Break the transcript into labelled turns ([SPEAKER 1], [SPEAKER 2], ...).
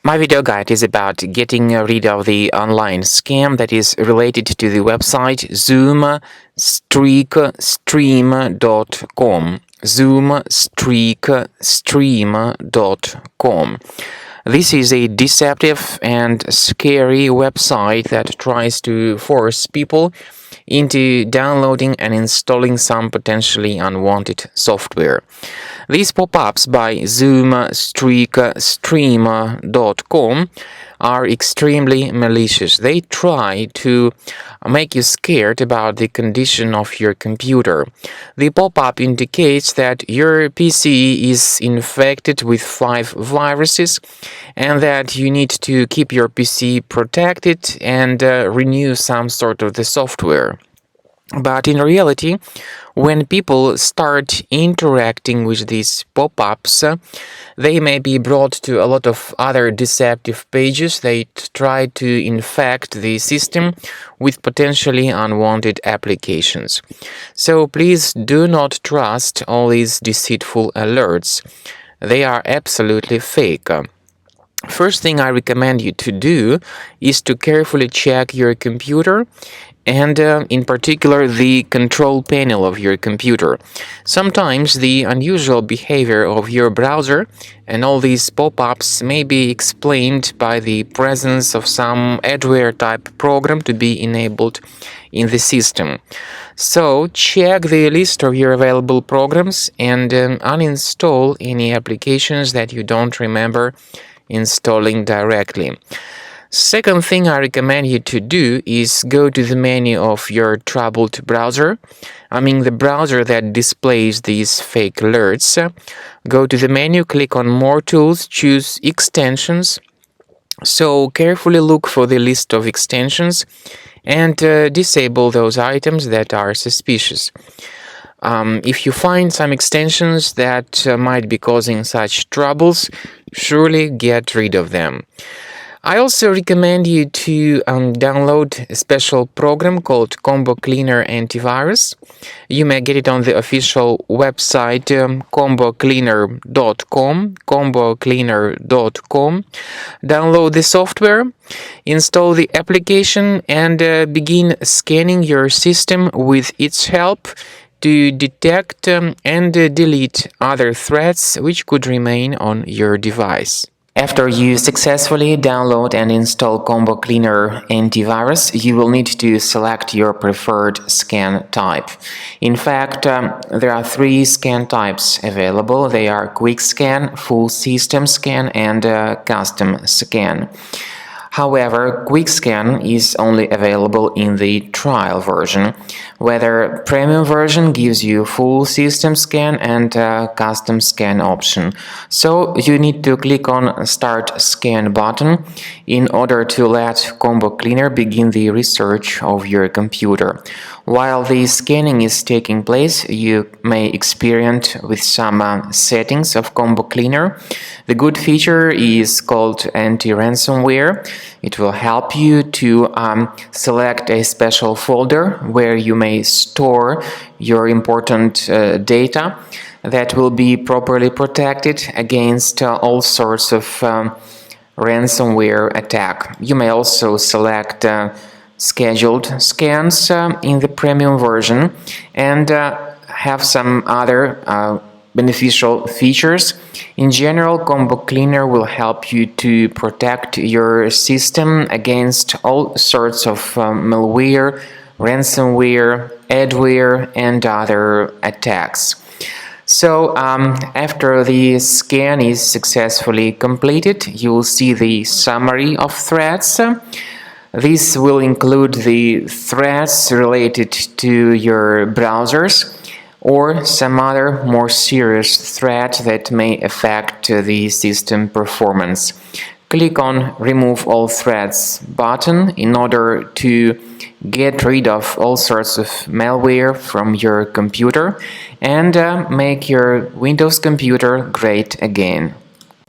[SPEAKER 1] My video guide is about getting rid of the online scam that is related to the website zoomstreakstream.com. zoomstreakstream.com. This is a deceptive and scary website that tries to force people into downloading and installing some potentially unwanted software. These pop-ups by zoomstreakstream.com are extremely malicious. They try to make you scared about the condition of your computer. The pop-up indicates that your PC is infected with 5 viruses and that you need to keep your PC protected and renew some sort of the software. But in reality, when people start interacting with these pop-ups, they may be brought to a lot of other deceptive pages that try to infect the system with potentially unwanted applications. So please do not trust all these deceitful alerts. They are absolutely fake. First thing I recommend you to do is to carefully check your computer and in particular the control panel of your computer. Sometimes the unusual behavior of your browser and all these pop-ups may be explained by the presence of some adware type program to be enabled in the system. So check the list of your available programs and uninstall any applications that you don't remember installing directly. Second thing I recommend you to do is go to the menu of your troubled browser. I mean the browser that displays these fake alerts. Go to the menu, click on More Tools, choose Extensions. So carefully look for the list of extensions and disable those items that are suspicious. If you find some extensions that might be causing such troubles, surely get rid of them. I also recommend you to download a special program called Combo Cleaner Antivirus. You may get it on the official website combocleaner.com, combocleaner.com. Download the software, install the application, and begin scanning your system with its help to detect and delete other threats which could remain on your device. After you successfully download and install Combo Cleaner Antivirus, you will need to select your preferred scan type. In fact, there are 3 scan types available. They are Quick Scan, Full System Scan, and Custom Scan. However, Quick Scan is only available in the trial version, whether premium version gives you full system scan and custom scan option. So you need to click on Start Scan button in order to let Combo Cleaner begin the research of your computer. While the scanning is taking place, you may experience with some settings of Combo Cleaner. The good feature is called anti-ransomware. It will help you to select a special folder where you may store your important data that will be properly protected against all sorts of ransomware attack. You may also select scheduled scans in the premium version and have some other beneficial features. In general, Combo Cleaner will help you to protect your system against all sorts of malware, ransomware, adware, and other attacks. So after the scan is successfully completed, you will see the summary of threats. This will include the threats related to your browsers or some other more serious threat that may affect the system performance. Click on Remove All Threats button in order to get rid of all sorts of malware from your computer and make your Windows computer great again.